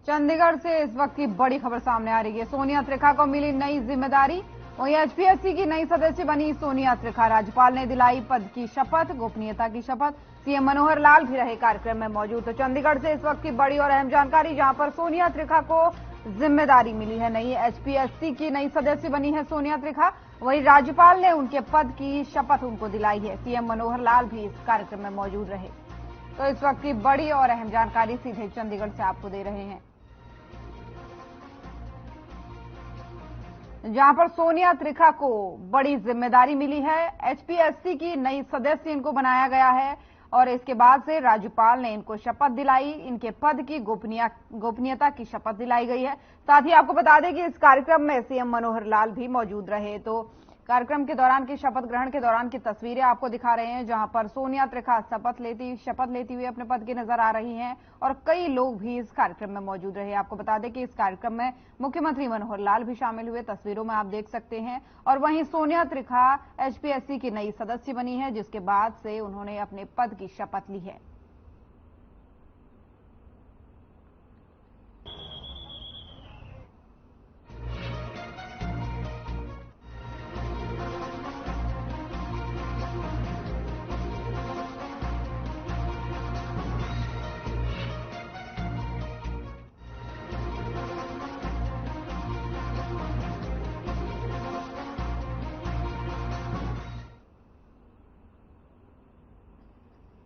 चंडीगढ़ से इस वक्त की बड़ी खबर सामने आ रही है। सोनिया त्रिखा को मिली नई जिम्मेदारी। वहीं एचपीएससी की नई सदस्य बनी सोनिया त्रिखा। राज्यपाल ने दिलाई पद की शपथ, गोपनीयता की शपथ। सीएम मनोहर लाल भी रहे कार्यक्रम में मौजूद। तो चंडीगढ़ से इस वक्त की बड़ी और अहम जानकारी, जहां पर सोनिया त्रिखा को जिम्मेदारी मिली है नई। एचपीएससी की नई सदस्य बनी है सोनिया त्रिखा। वहीं राज्यपाल ने उनके पद की शपथ उनको दिलाई है। सीएम मनोहर लाल भी इस कार्यक्रम में मौजूद रहे। तो इस वक्त की बड़ी और अहम जानकारी सीधे चंडीगढ़ से आपको दे रहे हैं, जहां पर सोनिया त्रिखा को बड़ी जिम्मेदारी मिली है। एचपीएससी की नई सदस्य इनको बनाया गया है और इसके बाद से राज्यपाल ने इनको शपथ दिलाई। इनके पद की गोपनीयता की शपथ दिलाई गई है। साथ ही आपको बता दें कि इस कार्यक्रम में सीएम मनोहर लाल भी मौजूद रहे। तो कार्यक्रम के दौरान की शपथ ग्रहण के दौरान की तस्वीरें आपको दिखा रहे हैं, जहां पर सोनिया त्रिखा शपथ लेती हुई अपने पद की नजर आ रही हैं और कई लोग भी इस कार्यक्रम में मौजूद रहे। आपको बता दें कि इस कार्यक्रम में मुख्यमंत्री मनोहर लाल भी शामिल हुए, तस्वीरों में आप देख सकते हैं। और वहीं सोनिया त्रिखा एचपीएससी की नई सदस्य बनी है, जिसके बाद से उन्होंने अपने पद की शपथ ली है।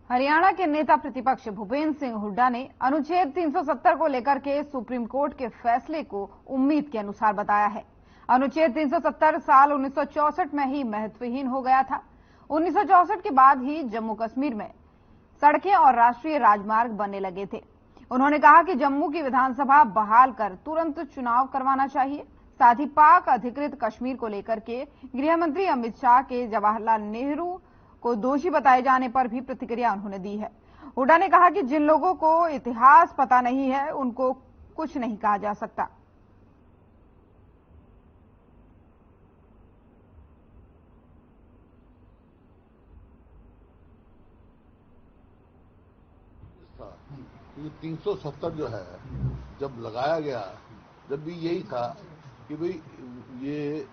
हरियाणा के नेता प्रतिपक्ष भूपेंद्र सिंह हुड्डा ने अनुच्छेद 370 को लेकर के सुप्रीम कोर्ट के फैसले को उम्मीद के अनुसार बताया है। अनुच्छेद 370 साल 1964 में ही महत्वहीन हो गया था। 1964 के बाद ही जम्मू कश्मीर में सड़कें और राष्ट्रीय राजमार्ग बनने लगे थे। उन्होंने कहा कि जम्मू की विधानसभा बहाल कर तुरंत चुनाव करवाना चाहिए। साथ ही पाक अधिकृत कश्मीर को लेकर के गृह मंत्री अमित शाह के जवाहरलाल नेहरू को दोषी बताए जाने पर भी प्रतिक्रिया उन्होंने दी है। हुड्डा ने कहा कि जिन लोगों को इतिहास पता नहीं है उनको कुछ नहीं कहा जा सकता। ये 370 जो है जब लगाया गया, जब भी यही था कि भाई ये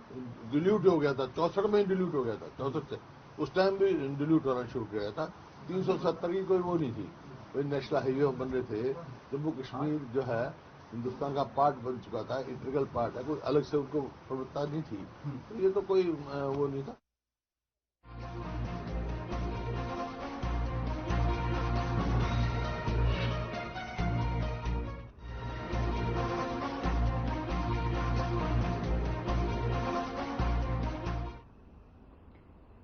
डिल्यूट हो गया था, 64 में ही डिल्यूट हो गया था, 64 से उस टाइम भी डिल्यूट होना शुरू किया था। 370 की कोई वो नहीं थी। भाई नेशनल हाईवे बन रहे थे, जम्मू कश्मीर जो है हिंदुस्तान का पार्ट बन चुका था, इंटीग्रल पार्ट है, कोई अलग से उनको प्रवृत्ता नहीं थी। तो ये तो कोई वो नहीं था।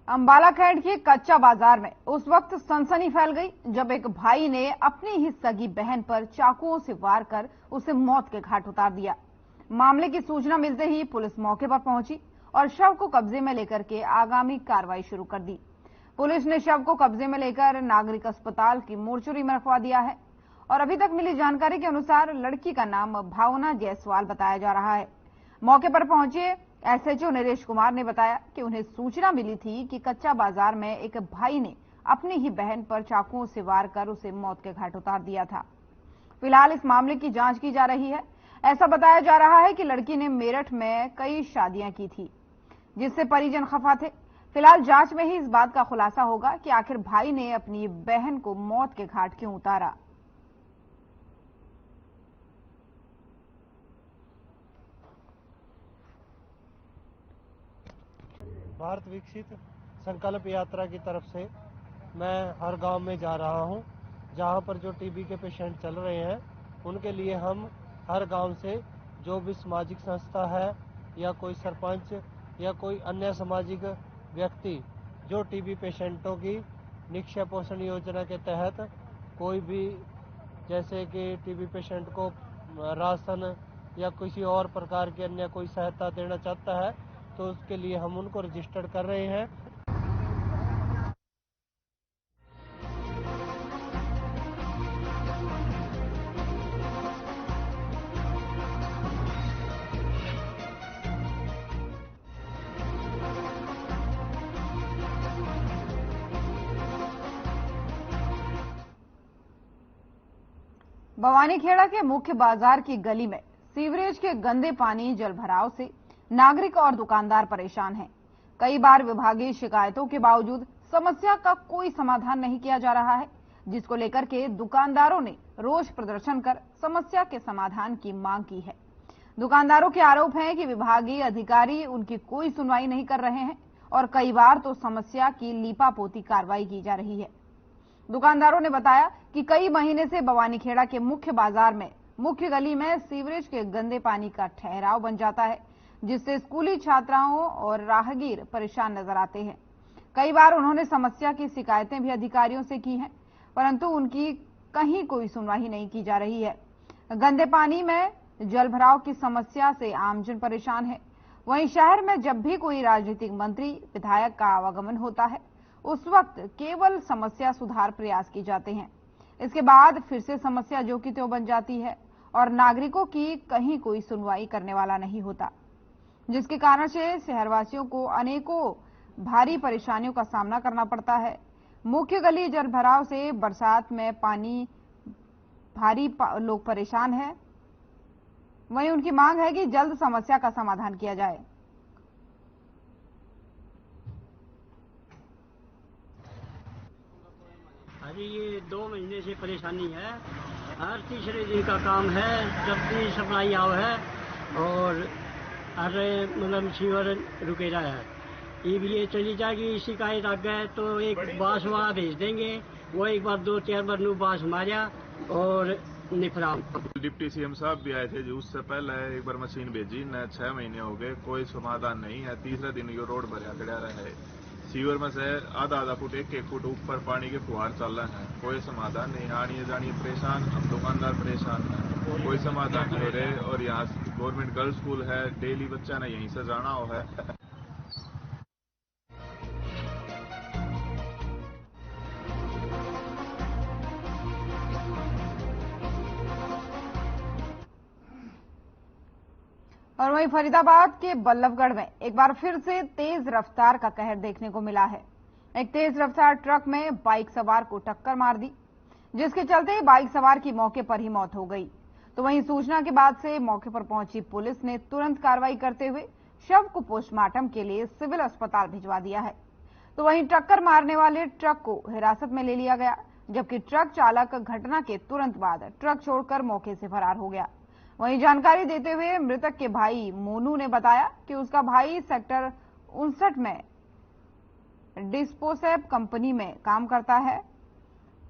अंबाला खैड के कच्चा बाजार में उस वक्त सनसनी फैल गई जब एक भाई ने अपनी ही सगी बहन पर चाकुओं से वार कर उसे मौत के घाट उतार दिया। मामले की सूचना मिलते ही पुलिस मौके पर पहुंची और शव को कब्जे में लेकर के आगामी कार्रवाई शुरू कर दी। पुलिस ने शव को कब्जे में लेकर नागरिक अस्पताल की मोर्चरी में रखवा दिया है और अभी तक मिली जानकारी के अनुसार लड़की का नाम भावना जायसवाल बताया जा रहा है। मौके पर पहुंचे एसएचओ नरेश कुमार ने बताया कि उन्हें सूचना मिली थी कि कच्चा बाजार में एक भाई ने अपनी ही बहन पर चाकुओं से वार कर उसे मौत के घाट उतार दिया था। फिलहाल इस मामले की जांच की जा रही है। ऐसा बताया जा रहा है कि लड़की ने मेरठ में कई शादियां की थी, जिससे परिजन खफा थे। फिलहाल जांच में ही इस बात का खुलासा होगा कि आखिर भाई ने अपनी बहन को मौत के घाट क्यों उतारा। भारत विकसित संकल्प यात्रा की तरफ से मैं हर गांव में जा रहा हूं, जहां पर जो टीबी के पेशेंट चल रहे हैं उनके लिए हम हर गांव से जो भी सामाजिक संस्था है या कोई सरपंच या कोई अन्य सामाजिक व्यक्ति जो टीबी पेशेंटों की निक्षय पोषण योजना के तहत कोई भी जैसे कि टीबी पेशेंट को राशन या किसी और प्रकार की अन्य कोई सहायता देना चाहता है तो उसके लिए हम उनको रजिस्टर्ड कर रहे हैं। भवानीखेड़ा के मुख्य बाजार की गली में सीवरेज के गंदे पानी जल भराव से नागरिक और दुकानदार परेशान हैं। कई बार विभागीय शिकायतों के बावजूद समस्या का कोई समाधान नहीं किया जा रहा है, जिसको लेकर के दुकानदारों ने रोष प्रदर्शन कर समस्या के समाधान की मांग की है। दुकानदारों के आरोप है कि विभागीय अधिकारी उनकी कोई सुनवाई नहीं कर रहे हैं और कई बार तो समस्या की लीपापोती कार्रवाई की जा रही है। दुकानदारों ने बताया कि कई महीने से भवानीखेड़ा के मुख्य बाजार में मुख्य गली में सीवरेज के गंदे पानी का ठहराव बन जाता है, जिससे स्कूली छात्राओं और राहगीर परेशान नजर आते हैं। कई बार उन्होंने समस्या की शिकायतें भी अधिकारियों से की हैं, परंतु उनकी कहीं कोई सुनवाई नहीं की जा रही है। गंदे पानी में जल भराव की समस्या से आमजन परेशान है। वहीं शहर में जब भी कोई राजनीतिक मंत्री विधायक का आवागमन होता है, उस वक्त केवल समस्या सुधार प्रयास किए जाते हैं। इसके बाद फिर से समस्या जो की त्यों बन जाती है और नागरिकों की कहीं कोई सुनवाई करने वाला नहीं होता, जिसके कारण से शहरवासियों को अनेकों भारी परेशानियों का सामना करना पड़ता है। मुख्य गली जल भराव से बरसात में पानी भारी लोग परेशान हैं। वहीं उनकी मांग है कि जल्द समस्या का समाधान किया जाए। अरे ये 2 महीने से परेशानी है। हर तीसरे दिन का काम है, जब भी सप्लाई आओ है और अरे मतलब सीवर रुकेरा है। ये चली जाएगी शिकायत आ गए तो एक बास वहाँ भेज देंगे, वो एक बार 2-4 बार नू बास मारा और निफराम। डिप्टी सीएम साहब भी आए थे जो उससे पहले एक बार मशीन भेजी न, 6 महीने हो गए, कोई समाधान नहीं है। तीसरे दिन ये रोड भरिया खड़ा रहा है। सीवर में से आधा फुट 1-1 फुट ऊपर पानी के फुहार चल रहे हैं, कोई समाधान नहीं। आनिए जानिए परेशान, हम दुकानदार परेशान हैं, कोई समाधान नहीं हो रहे। और यहाँ गवर्नमेंट गर्ल्स स्कूल है, डेली बच्चा ने यहीं से जाना हो है। और वहीं फरीदाबाद के बल्लभगढ़ में एक बार फिर से तेज रफ्तार का कहर देखने को मिला है। एक तेज रफ्तार ट्रक में बाइक सवार को टक्कर मार दी, जिसके चलते बाइक सवार की मौके पर ही मौत हो गई। तो वहीं सूचना के बाद से मौके पर पहुंची पुलिस ने तुरंत कार्रवाई करते हुए शव को पोस्टमार्टम के लिए सिविल अस्पताल भिजवा दिया है। तो वहीं टक्कर मारने वाले ट्रक को हिरासत में ले लिया गया, जबकि ट्रक चालक घटना के तुरंत बाद ट्रक छोड़कर मौके से फरार हो गया। वहीं जानकारी देते हुए मृतक के भाई मोनू ने बताया कि उसका भाई सेक्टर 59 में डिस्पोसेब कंपनी में काम करता है,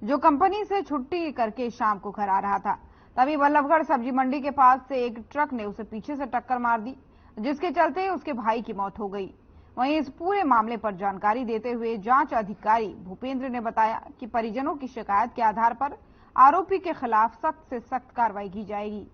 जो कंपनी से छुट्टी करके शाम को घर आ रहा था। तभी बल्लभगढ़ सब्जी मंडी के पास से एक ट्रक ने उसे पीछे से टक्कर मार दी, जिसके चलते उसके भाई की मौत हो गई। वहीं इस पूरे मामले पर जानकारी देते हुए जांच अधिकारी भूपेंद्र ने बताया कि परिजनों की शिकायत के आधार पर आरोपी के खिलाफ सख्त से सख्त कार्रवाई की जाएगी।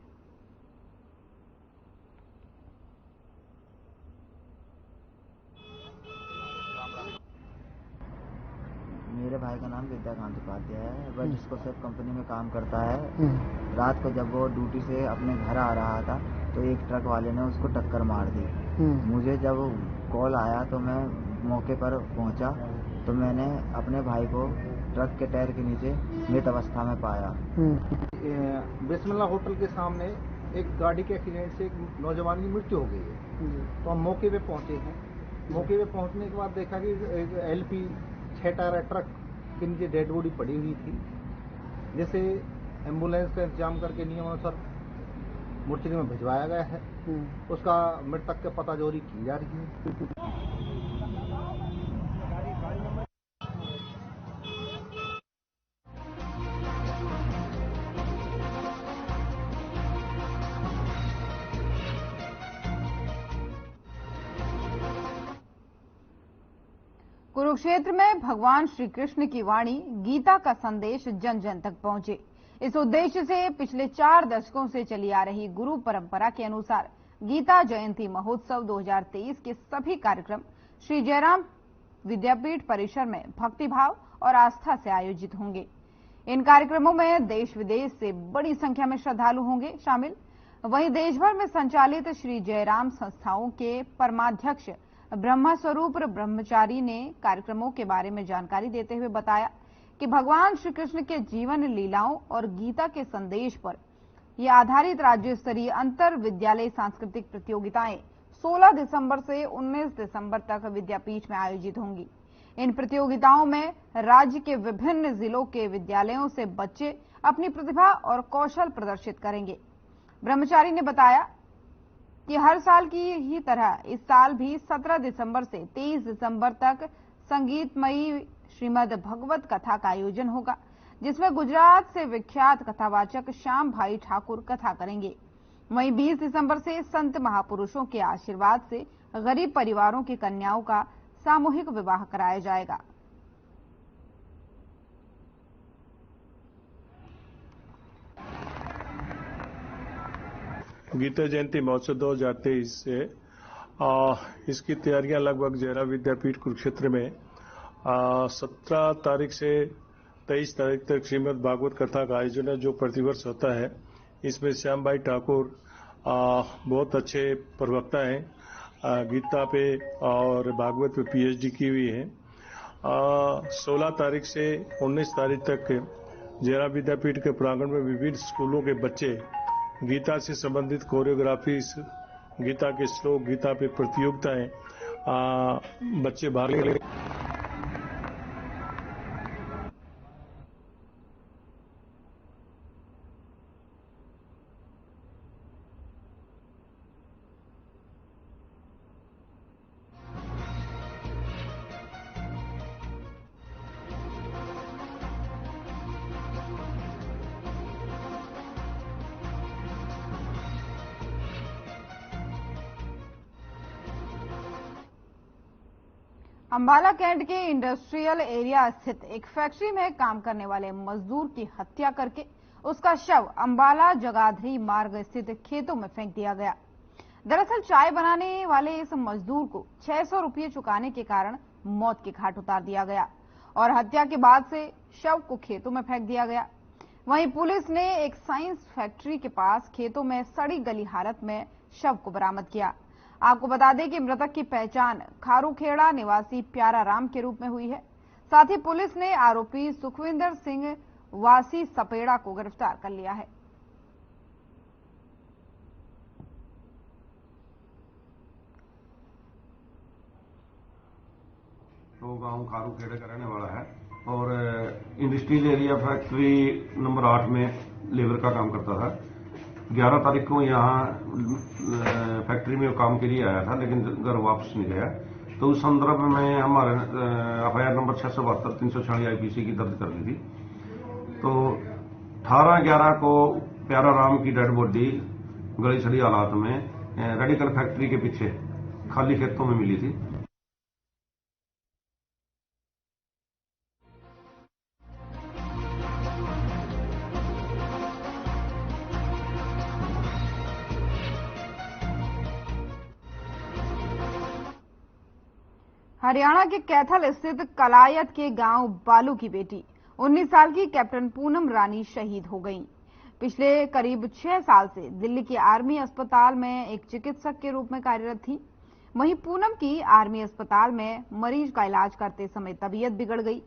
मेरे भाई का नाम विद्याकांत उपाध्याय है। वह डिस्पोसेब कंपनी में काम करता है। रात को जब वो ड्यूटी से अपने घर आ रहा था तो एक ट्रक वाले ने उसको टक्कर मार दी। मुझे जब कॉल आया तो मैं मौके पर पहुंचा तो मैंने अपने भाई को ट्रक के टायर के नीचे मृत अवस्था में पाया। बिस्मिल्लाह होटल के सामने एक गाड़ी के एक्सीडेंट से एक नौजवान की मृत्यु हो गई है। तो हम मौके पे पहुंचे हैं। मौके पे पहुंचने के बाद देखा कि एक LP 6 टायर ट्रक के नीचे डेड बॉडी पड़ी हुई थी, जिसे एम्बुलेंस का इंतजाम करके नियमानुसार मोर्चरी में भिजवाया गया है। उसका मृतक का पता जोरी की जा रही है। कुरुक्षेत्र में भगवान श्री कृष्ण की वाणी गीता का संदेश जन जन तक पहुंचे। इस उद्देश्य से पिछले 4 दशकों से चली आ रही गुरु परंपरा के अनुसार गीता जयंती महोत्सव 2023 के सभी कार्यक्रम श्री जयराम विद्यापीठ परिसर में भक्तिभाव और आस्था से आयोजित होंगे। इन कार्यक्रमों में देश विदेश से बड़ी संख्या में श्रद्धालु होंगे शामिल। वहीं देश भर में संचालित श्री जयराम संस्थाओं के परमाध्यक्ष ब्रह्मा स्वरूप ब्रह्मचारी ने कार्यक्रमों के बारे में जानकारी देते हुए बताया कि भगवान श्री कृष्ण के जीवन लीलाओं और गीता के संदेश पर यह आधारित राज्य स्तरीय अंतर विद्यालय सांस्कृतिक प्रतियोगिताएं 16 दिसंबर से 19 दिसंबर तक विद्यापीठ में आयोजित होंगी। इन प्रतियोगिताओं में राज्य के विभिन्न जिलों के विद्यालयों से बच्चे अपनी प्रतिभा और कौशल प्रदर्शित करेंगे। ब्रह्मचारी ने बताया कि हर साल की ही तरह इस साल भी 17 दिसंबर से 23 दिसंबर तक संगीतमयी श्रीमद् भगवत कथा का आयोजन होगा, जिसमें गुजरात से विख्यात कथावाचक श्याम भाई ठाकुर कथा करेंगे। वहीं 20 दिसंबर से संत महापुरुषों के आशीर्वाद से गरीब परिवारों की कन्याओं का सामूहिक विवाह कराया जाएगा। गीता जयंती महोत्सव 2023 से इसकी तैयारियां लगभग जयराम विद्यापीठ कुरुक्षेत्र में 17 तारीख से 23 तारीख तक श्रीमद् भागवत कथा का आयोजन है, जो प्रतिवर्ष होता है। इसमें श्याम भाई ठाकुर बहुत अच्छे प्रवक्ता हैं, गीता पे और भागवत पे पीएचडी की हुई है। 16 तारीख से 19 तारीख तक जयराम विद्यापीठ के प्रांगण में विभिन्न स्कूलों के बच्चे गीता से संबंधित कोरियोग्राफी, गीता के श्लोक, गीता पे प्रतियोगिताएं बच्चे भाग लेंगे। अंबाला कैंट के इंडस्ट्रियल एरिया स्थित एक फैक्ट्री में काम करने वाले मजदूर की हत्या करके उसका शव अंबाला जगाधरी मार्ग स्थित खेतों में फेंक दिया गया। दरअसल चाय बनाने वाले इस मजदूर को 600 रुपये चुकाने के कारण मौत के घाट उतार दिया गया और हत्या के बाद से शव को खेतों में फेंक दिया गया। वहीं पुलिस ने एक साइंस फैक्ट्री के पास खेतों में सड़ी गली हालत में शव को बरामद किया। आपको बता दें कि मृतक की पहचान खारूखेड़ा निवासी प्यारा राम के रूप में हुई है। साथ ही पुलिस ने आरोपी सुखविंदर सिंह वासी सपेड़ा को गिरफ्तार कर लिया है। तो गांव खारूखेड़े का रहने वाला है और इंडस्ट्रियल एरिया फैक्ट्री नंबर 8 में लेबर का काम करता था। 11 तारीख को यहाँ फैक्ट्री में काम के लिए आया था, लेकिन घर वापस नहीं गया। तो उस संदर्भ में हमारे एफआईआर नंबर 672 346 आईपीसी की दर्ज कर ली थी। तो 18/11 को प्यारा राम की डेड बॉडी गली सड़ी हालात में रेडिकल फैक्ट्री के पीछे खाली खेतों में मिली थी। हरियाणा के कैथल स्थित कलायत के गांव बालू की बेटी 19 साल की कैप्टन पूनम रानी शहीद हो गईं। पिछले करीब 6 साल से दिल्ली के आर्मी अस्पताल में एक चिकित्सक के रूप में कार्यरत थी। वहीं पूनम की आर्मी अस्पताल में मरीज का इलाज करते समय तबीयत बिगड़ गई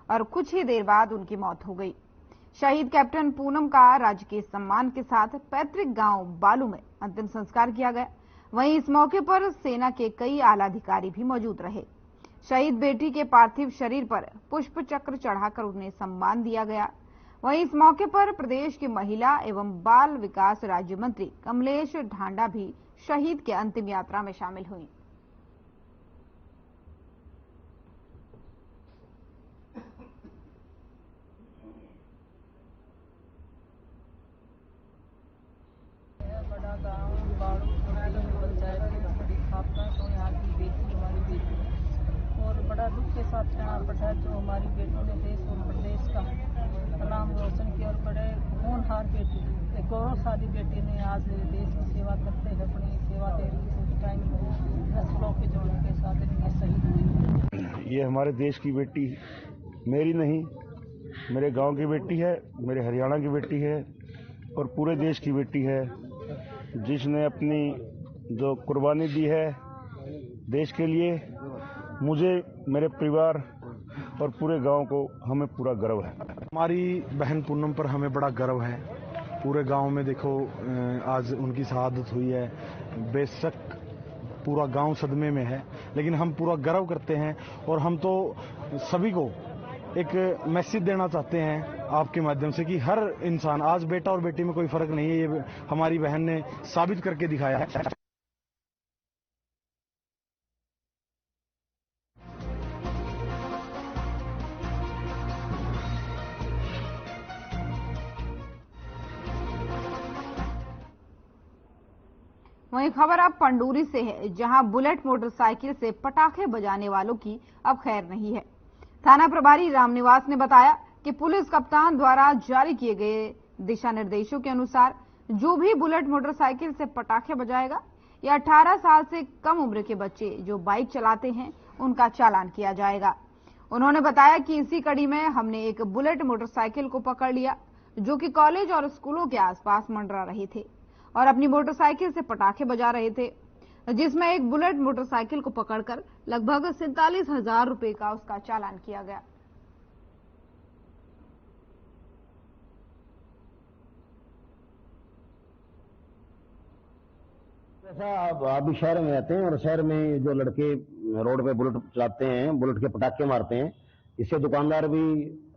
और कुछ ही देर बाद उनकी मौत हो गई। शहीद कैप्टन पूनम का राजकीय सम्मान के साथ पैतृक गांव बालू में अंतिम संस्कार किया गया। वहीं इस मौके पर सेना के कई आला अधिकारी भी मौजूद रहे। शहीद बेटी के पार्थिव शरीर पर पुष्प चक्र चढ़ाकर उन्हें सम्मान दिया गया। वहीं इस मौके पर प्रदेश की महिला एवं बाल विकास राज्य मंत्री कमलेश ढांडा भी शहीद के अंतिम यात्रा में शामिल हुई। बड़ा गांव बाड़ू पंचायत की बड़ी स्थापना तो यहाँ की बेटी हमारी बेटी और बड़ा दुख के साथ यहाँ पड़ा जो हमारी बेटी ने देश और प्रदेश का नाम रोशन किया और बड़े होनहार बेटी, एक गौरवशाली बेटी ने आज देश की सेवा करते हुए अपनी सेवा दे रही है। उस टाइम नस्लों के जोड़ों के साथ इनके शहीद हुई। ये हमारे देश की बेटी मेरी नहीं, मेरे गांव की बेटी है, मेरे हरियाणा की बेटी है और पूरे देश की बेटी है, जिसने अपनी जो कुर्बानी दी है देश के लिए। मुझे, मेरे परिवार और पूरे गांव को हमें पूरा गर्व है। हमारी बहन पूनम पर हमें बड़ा गर्व है। पूरे गांव में देखो आज उनकी शहादत हुई है। बेशक पूरा गांव सदमे में है, लेकिन हम पूरा गर्व करते हैं और हम तो सभी को एक मैसेज देना चाहते हैं आपके माध्यम से कि हर इंसान, आज बेटा और बेटी में कोई फर्क नहीं है, ये हमारी बहन ने साबित करके दिखाया है। वहीं खबर अब पंडूरी से है, जहां बुलेट मोटरसाइकिल से पटाखे बजाने वालों की अब खैर नहीं है। थाना प्रभारी रामनिवास ने बताया कि पुलिस कप्तान द्वारा जारी किए गए दिशा निर्देशों के अनुसार जो भी बुलेट मोटरसाइकिल से पटाखे बजाएगा या 18 साल से कम उम्र के बच्चे जो बाइक चलाते हैं उनका चालान किया जाएगा। उन्होंने बताया कि इसी कड़ी में हमने एक बुलेट मोटरसाइकिल को पकड़ लिया जो कि कॉलेज और स्कूलों के आसपास मंडरा रहे थे और अपनी मोटरसाइकिल से पटाखे बजा रहे थे, जिसमें एक बुलेट मोटरसाइकिल को पकड़कर लगभग 47,000 रुपए का उसका चालान किया गया। ऐसा अभी शहर में रहते हैं और शहर में जो लड़के रोड पे बुलेट चलाते हैं, बुलेट के पटाखे मारते हैं, इससे दुकानदार भी,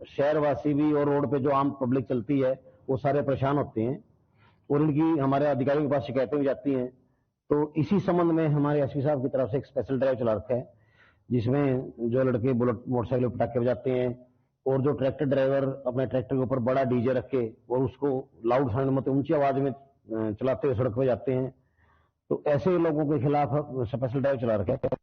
शहरवासी भी और रोड पे जो आम पब्लिक चलती है वो सारे परेशान होते हैं और इनकी हमारे अधिकारियों के पास शिकायतें भी जाती हैं। तो इसी संबंध में हमारे एसपी साहब की तरफ से एक स्पेशल ड्राइव चला रखा है, जिसमें जो लड़के बुलेट मोटरसाइकिल पटाखे बजाते हैं और जो ट्रैक्टर ड्राइवर अपने ट्रैक्टर के ऊपर बड़ा डीजे रख के और उसको लाउड साउंड में ऊंची आवाज में चलाते हुए सड़क पर जाते हैं, तो ऐसे लोगों के खिलाफ स्पेशल ड्राइव चला रखा है।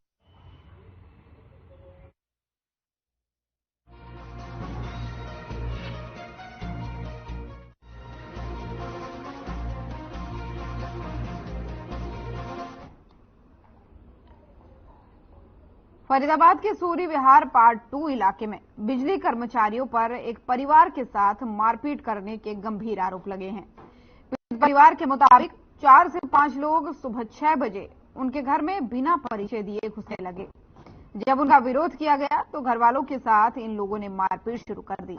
फरीदाबाद के सूरी विहार पार्ट 2 इलाके में बिजली कर्मचारियों पर एक परिवार के साथ मारपीट करने के गंभीर आरोप लगे हैं। परिवार के मुताबिक 4 से 5 लोग सुबह 6 बजे उनके घर में बिना परिचय दिए घुसने लगे। जब उनका विरोध किया गया तो घर वालों के साथ इन लोगों ने मारपीट शुरू कर दी।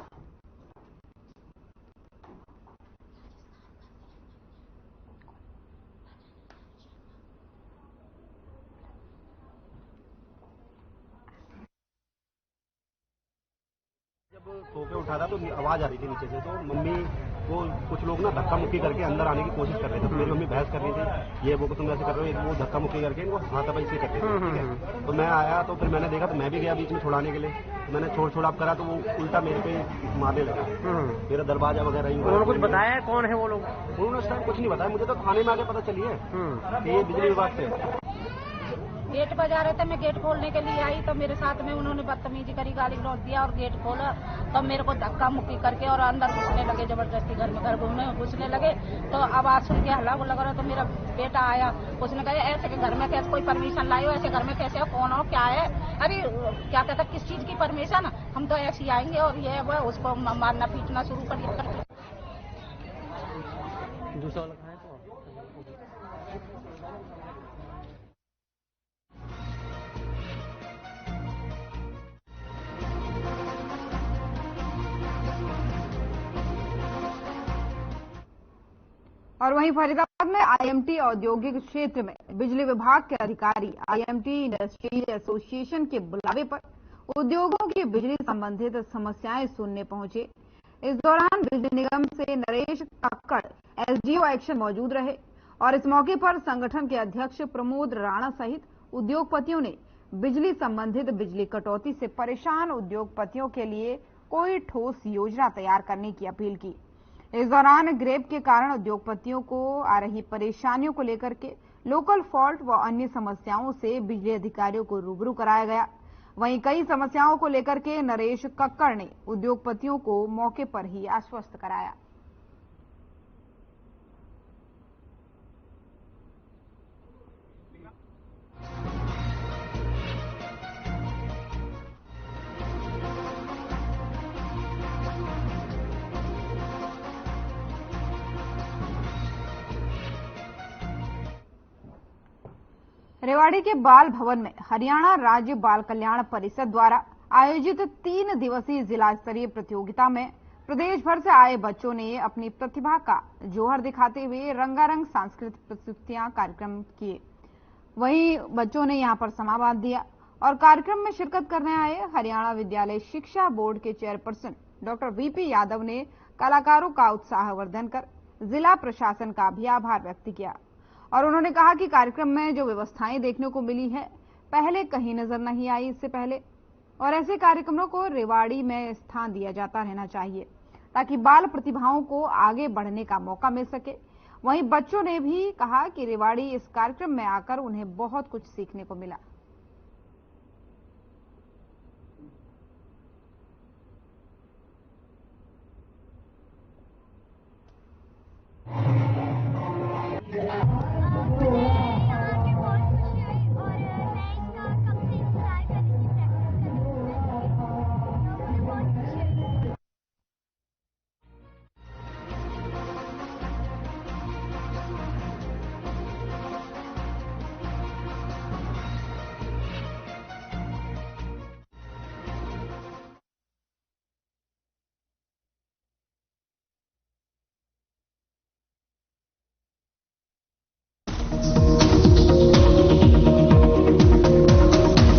सो के उठा था तो आवाज आ रही थी नीचे से, तो मम्मी को कुछ लोग ना धक्का मुक्की करके अंदर आने की कोशिश कर रहे थे। तो मेरी मम्मी बहस कर रही थी, ये वो तुम ऐसे कर रहे हो, वो धक्का मुक्की करके इनको हाथापाई से करते थे, ठीक है। तो मैं आया तो फिर मैंने देखा तो मैं भी गया बीच में छुड़ाने के लिए। तो मैंने छोड़ करा तो वो उल्टा मेरे पे मारने लगा, मेरा दरवाजा वगैरह। उन्होंने कुछ बताया कौन है वो लोग? उन्होंने उस टाइम कुछ नहीं बताया मुझे, तो थाने में आके पता चली है कि ये बिजली विभाग से। गेट बजा रहे थे, मैं गेट खोलने के लिए आई तो मेरे साथ में उन्होंने बदतमीजी करी, गाली गलौज दिया और गेट खोला तो मेरे को धक्का मुक्की करके और अंदर घुसने लगे जबरदस्ती। घर घुसने लगे तो आवाज सुन के हल्ला लगा रहा। तो मेरा बेटा आया, उसने कहा ऐसे के घर में कैसे कोई परमिशन लाई हो, ऐसे घर में कैसे हो, कौन हो, क्या है, अरे क्या कहता किस चीज की परमिशन, हम तो ऐसे ही आएंगे और ये वो उसको मारना पीटना शुरू कर दिया। और वहीं फरीदाबाद में आईएमटी औद्योगिक क्षेत्र में बिजली विभाग के अधिकारी आईएमटी इंडस्ट्रीज एसोसिएशन के बुलावे पर उद्योगों की बिजली संबंधित समस्याएं सुनने पहुंचे। इस दौरान बिजली निगम से नरेश कक्कड़ एसडीओ एक्शन मौजूद रहे और इस मौके पर संगठन के अध्यक्ष प्रमोद राणा सहित उद्योगपतियों ने बिजली संबंधित बिजली कटौती से परेशान उद्योगपतियों के लिए कोई ठोस योजना तैयार करने की अपील की। इस दौरान ग्रेप के कारण उद्योगपतियों को आ रही परेशानियों को लेकर के लोकल फॉल्ट व अन्य समस्याओं से बिजली अधिकारियों को रूबरू कराया गया। वहीं कई समस्याओं को लेकर के नरेश कक्कड़ ने उद्योगपतियों को मौके पर ही आश्वस्त कराया। रेवाड़ी के बाल भवन में हरियाणा राज्य बाल कल्याण परिषद द्वारा आयोजित 3 दिवसीय जिला स्तरीय प्रतियोगिता में प्रदेश भर से आए बच्चों ने अपनी प्रतिभा का जौहर दिखाते हुए रंगारंग सांस्कृतिक प्रस्तुतियां कार्यक्रम किए। वहीं बच्चों ने यहां पर समा बांध दिया और कार्यक्रम में शिरकत करने आए हरियाणा विद्यालय शिक्षा बोर्ड के चेयरपर्सन डॉक्टर वीपी यादव ने कलाकारों का उत्साहवर्धन कर जिला प्रशासन का भी आभार व्यक्त किया और उन्होंने कहा कि कार्यक्रम में जो व्यवस्थाएं देखने को मिली है पहले कहीं नजर नहीं आई इससे पहले, और ऐसे कार्यक्रमों को रेवाड़ी में स्थान दिया जाता रहना चाहिए ताकि बाल प्रतिभाओं को आगे बढ़ने का मौका मिल सके। वहीं बच्चों ने भी कहा कि रेवाड़ी इस कार्यक्रम में आकर उन्हें बहुत कुछ सीखने को मिला।